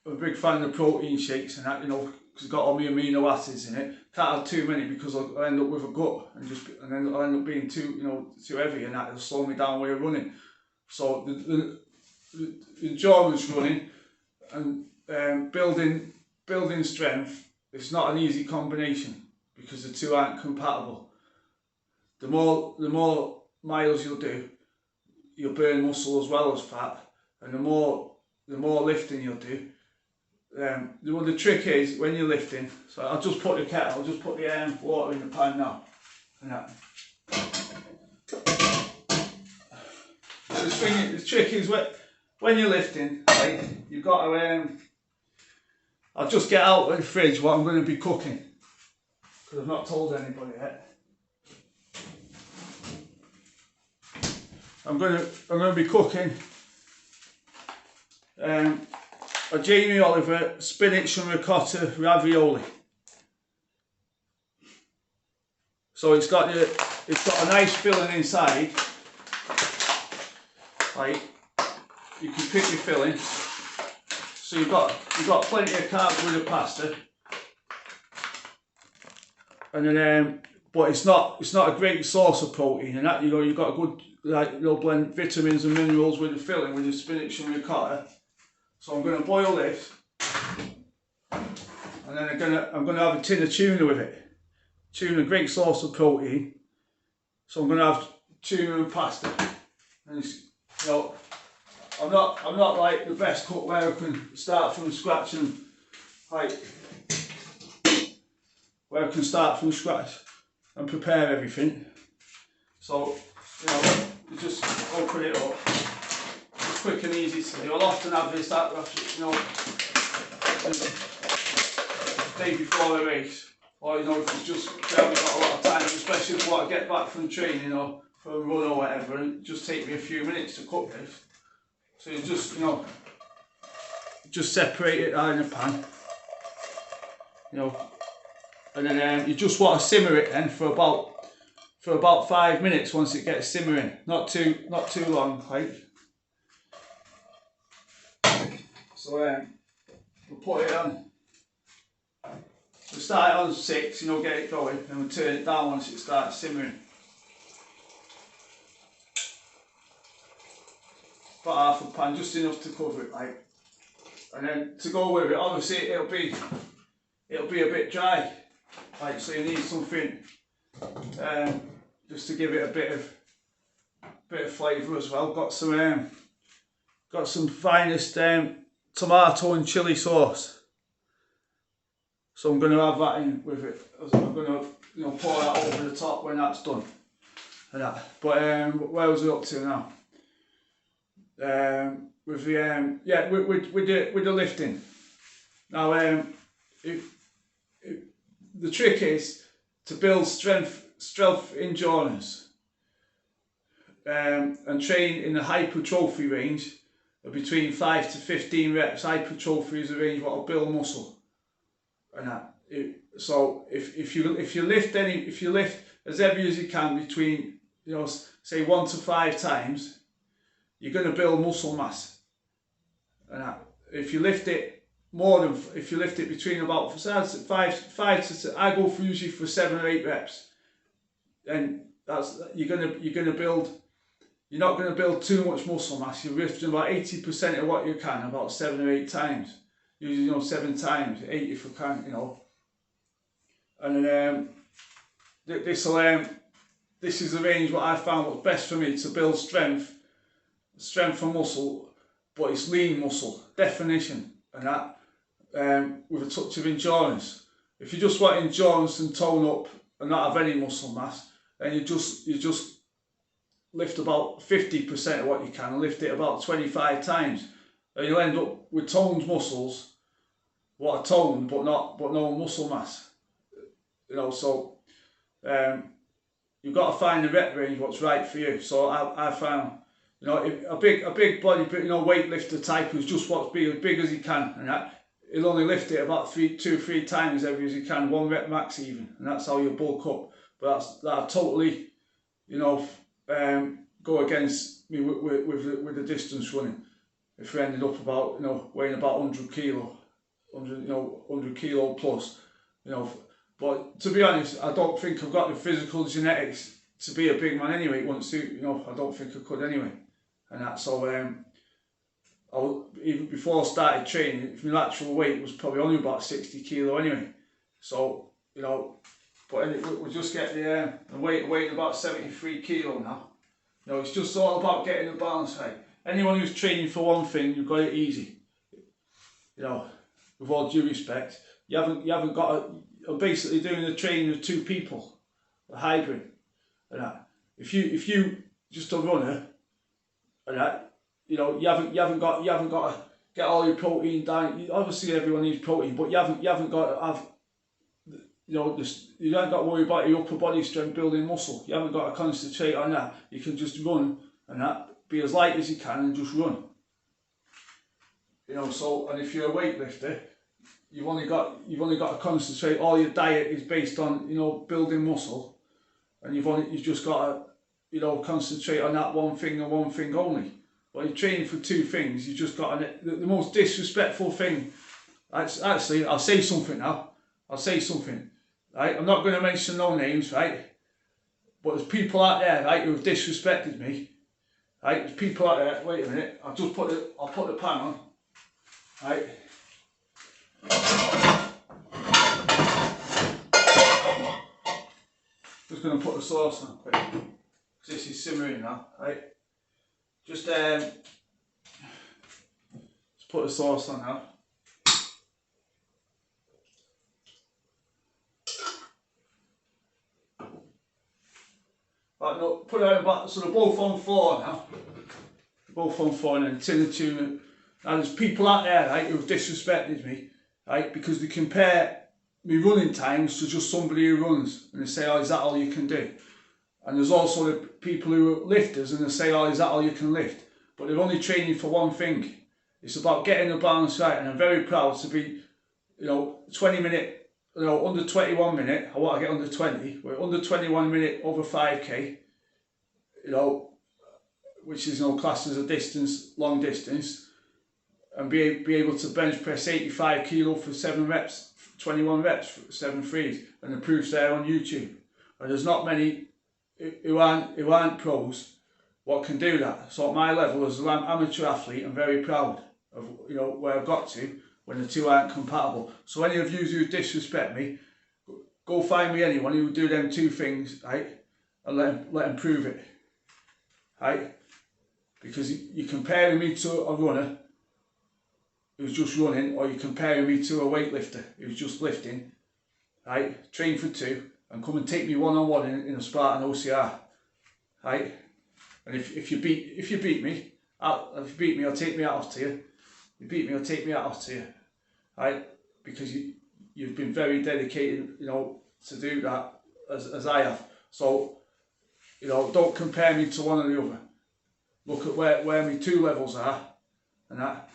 a big fan of the protein shakes and that, you know, because it's got all my amino acids in it. Can't have too many because I'll end up with a gut and then I'll end up being too heavy, and that will slow me down while you're running. So the endurance running and building strength, it's not an easy combination because the two aren't compatible. The more miles you'll do, you'll burn muscle as well as fat, and the more lifting you'll do. The trick is when you're lifting. So I'll just put the water in the pan now, and that. So the trick is when you're lifting, right? You've got to. I'll just get out of the fridge what I'm going to be cooking because I've not told anybody yet. I'm going to be cooking a Jamie Oliver spinach and ricotta ravioli. So it's got a nice filling inside. Right, you can pick your filling. So you've got plenty of carbs with the pasta, and then but it's not a great source of protein, and that, you know, you've got a good, like, you'll blend vitamins and minerals with the filling with the spinach and ricotta. So I'm going to boil this, and then I'm gonna have a tin of tuna with it. Tuna, a great source of protein. So I'm going to have tuna and pasta, and it's, you know, I'm not like the best cook where I can start from scratch and prepare everything. So, you know, you just open it up. It's quick and easy to do. I'll often have this, you know, the day before a race, or, you know, if it's just, I haven't got a lot of time, especially if I get back from training or for a run or whatever, and it just take me a few minutes to cook this. So you just, you know, just separate it out in the pan, you know, and then you just want to simmer it then for about 5 minutes once it gets simmering, not too long, like. So we'll put it on. We'll start it on 6, you know, get it going, and we'll turn it down once it starts simmering. About half a pan, just enough to cover it, like. And then to go with it, obviously it'll be a bit dry, like, so you need something just to give it a bit of flavour as well. Got some finest tomato and chilli sauce, so I'm going to have that in with it. I'm going to, you know, pour that over the top when that's done, and that. But where was I up to now? With the lifting. Now, the trick is to build strength endurance, and train in the hypertrophy range of between 5 to 15 reps. Hypertrophy is a range what will build muscle, and that. So if you lift as heavy as you can between, you know, say 1 to 5 times, you're going to build muscle mass. And if you lift it between about 5 to, I go for usually for 7 or 8 reps, then you're gonna build. You're not going to build too much muscle mass. You're lifting about 80% of what you can, about 7 or 8 times. Usually, you know, 7 times, 8 if you can, you know. And then this is the range what I found was best for me to build strength and muscle, but it's lean muscle, definition, and that, with a touch of endurance. If you just want endurance and tone up and not have any muscle mass, then you just lift about 50% of what you can and lift it about 25 times, and you'll end up with toned muscles, what are toned but no muscle mass. You know, so you've got to find the rep range what's right for you. So I found, you know, a big body, you know, weightlifter type who's just wants to be as big as he can, and that he'll only lift it about 2 or 3 times as heavy as he can, 1 rep max even, and that's how you bulk up. But that'll totally, you know, go against me with the distance running. if we ended up about, you know, weighing about 100 kilo, 100 kilo plus, you know. But to be honest, I don't think I've got the physical genetics to be a big man anyway. It wouldn't suit, you know, I don't think I could anyway. And that, so even before I started training, my actual weight was probably only about 60 kilo anyway. So, you know, but anyway, we just get the weight about 73 kilo now. You know, it's just all about getting the balance right. Anyone who's training for one thing, you've got it easy. You know, with all due respect, you haven't got I'm basically doing the training of two people, a hybrid. And that, if you just a runner, and that, you know, you haven't got to get all your protein down. Obviously, everyone needs protein, but you haven't got to have, you know, you don't got to worry about your upper body strength building muscle. You haven't got to concentrate on that. You can just run and that, be as light as you can and just run. You know, so, and if you're a weightlifter, you've only got to concentrate. All your diet is based on, you know, building muscle, and you've just got to, you know, concentrate on that one thing and one thing only. Well, you're training for two things. You just got to, the most disrespectful thing. Actually, I'll say something now. I'll say something. Right, I'm not going to mention no names, right? But there's people out there, right, who have disrespected me. Right, there's people out there. Wait a minute. I'll put the pan on. Right. Just going to put the sauce on quick, because this is simmering now, right? Just let's put the sauce on now. Right, no, put it out back, so they're both on 4 now. They're both on 4 and then tin of tuna. Now there's people out there, right, who have disrespected me, right, because they compare me running times to just somebody who runs, and they say, oh, is that all you can do? And there's also the people who are lifters, and they say, oh, is that all you can lift? But they're only training for one thing. It's about getting the balance right, and I'm very proud to be, you know, 20 minute, you know, under 21 minute. I want to get under 20. We're under 21 minute over 5k, you know, which is, you know, classed as a distance, long distance, and be able to bench press 85 kilo for 7 reps. 21 reps, 7 threes, and the proof's there on YouTube. And there's not many who aren't pros what can do that. So at my level as an amateur athlete, I'm very proud of, you know, where I've got to when the two aren't compatible. So any of you who disrespect me, go find me anyone who will do them two things, right, and let them prove it, right? Because you're comparing me to a runner who's just running, or you're comparing me to a weightlifter who's just lifting, right? Train for 2 and come and take me one-on-one in a Spartan OCR, right? And if you beat me, I'll take me out to you. You beat me, I'll take me out to you, right? Because you've been very dedicated, you know, to do that as I have. So, you know, don't compare me to one or the other. Look at where my 2 levels are, and that.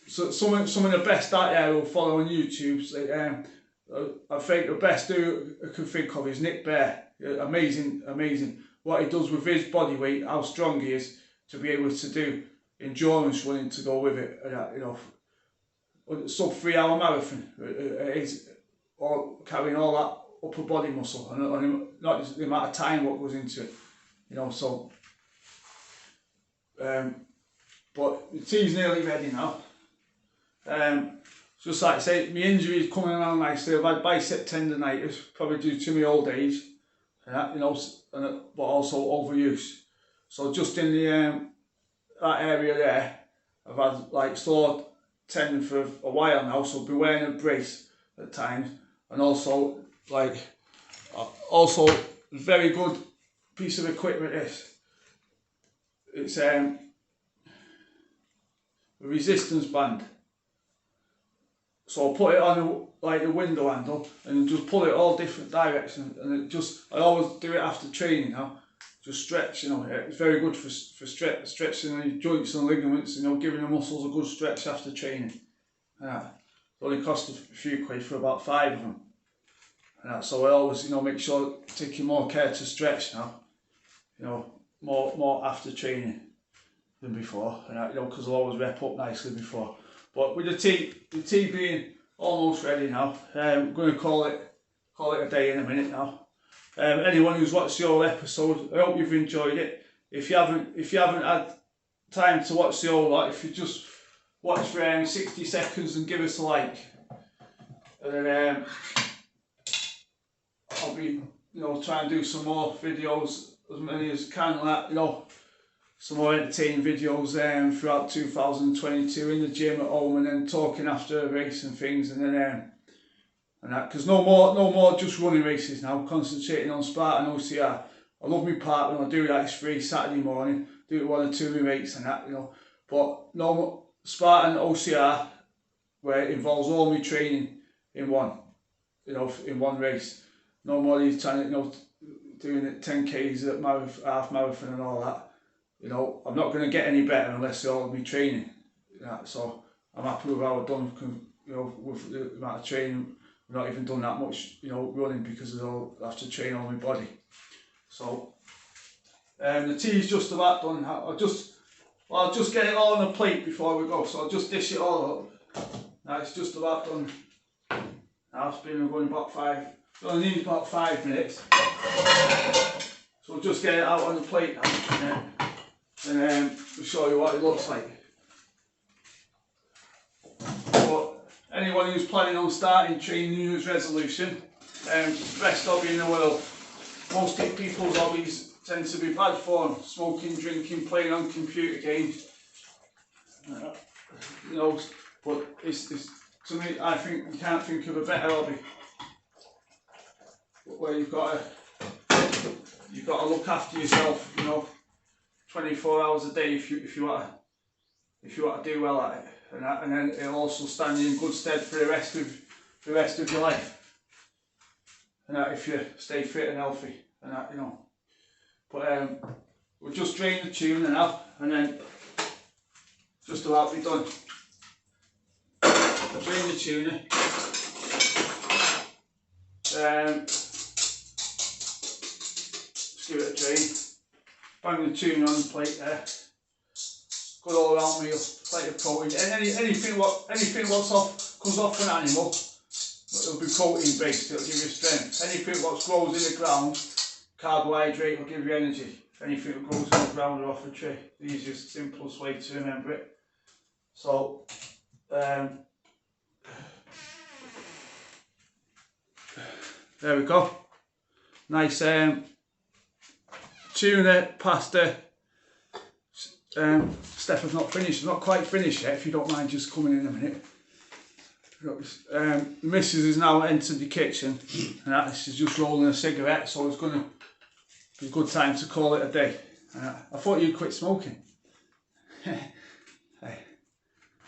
So some of the best out there who follow on YouTube, I think the best who I can think of is Nick Bear. Amazing what he does with his body weight, how strong he is to be able to do endurance running to go with it. You know, sub 3 hour marathon, carrying all that upper body muscle, and not just the amount of time what goes into it. You know, so. But the tea's nearly ready now. Just like I say, my injury is coming along nicely. I've had bicep tendonitis, probably due to my old age, and that, you know, but also overuse. So just in the that area there, I've had like sore tendon for a while now. So I've been wearing a brace at times, and also like very good piece of equipment. It's a resistance band. So I put it on like the window handle and just pull it all different directions, and I always do it after training now. Just stretch, you know. It's very good for stretching the joints and ligaments, you know, giving the muscles a good stretch after training. It only cost a few quid for about 5 of them. So I always, you know, make sure taking more care to stretch now, you know, more after training. than before, and that, you know, because I'll always rep up nicely before. But with the tea being almost ready now, I'm going to call it a day in a minute now. Anyone who's watched the whole episode, I hope you've enjoyed it. If you haven't had time to watch the whole lot, if you just watch for 60 seconds and give us a like, and then I'll be, you know, try and do some more videos, as many as can, like, you know, some more entertaining videos throughout 2022 in the gym, at home, and then talking after a race and things, and then and that, because no more just running races now, concentrating on Spartan OCR. I love my partner, I do that, it's free Saturday morning, do it 1 or 2 of my mates and that, you know, but no more Spartan OCR, where it involves all my training in one, you know, in one race. No more these trying to, you know, doing it 10Ks at half marathon and all that. You know, I'm not going to get any better unless all of me training. Yeah, so I'm happy with how I've done, you know, with the amount of training. I've not even done that much, you know, running, because I have to train all my body. So the tea's just about done. I'll just get it all on a plate before we go. So I'll just dish it all up. Now it's just about done. Now it's been going about 5. It only needs about 5 minutes. So I'll just get it out on the plate now, and we'll show you what it looks like. But anyone who's planning on starting training New Year's resolution, best hobby in the world. Most people's hobbies tend to be bad form: smoking, drinking, playing on computer games. You know, but it's to me, I think you can't think of a better hobby where you've got to look after yourself. You know, 24 hours a day if you want to do well at it, and then it'll also stand you in good stead for the rest of your life. And that if you stay fit and healthy, and that, you know. But we'll just drain the tuna now, and then just about be done. Drain the tuna. Just give it a drain. Bang the tuna on the plate there. Good all round meal, plate of protein. And anything comes off an animal, it'll be protein based, it'll give you strength. Anything what grows in the ground, carbohydrate will give you energy. Anything that grows in the ground or off a tree, the easiest, simplest way to remember it. So, there we go. Nice tuna pasta. Steph has not finished, not quite finished yet, if you don't mind just coming in a minute. The missus has now entered the kitchen, and she's just rolling a cigarette, so it's going to be a good time to call it a day. I thought you'd quit smoking. Hey.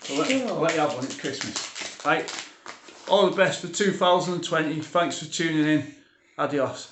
I'll let you have one, it's Christmas. Right, all the best for 2020, thanks for tuning in, adios.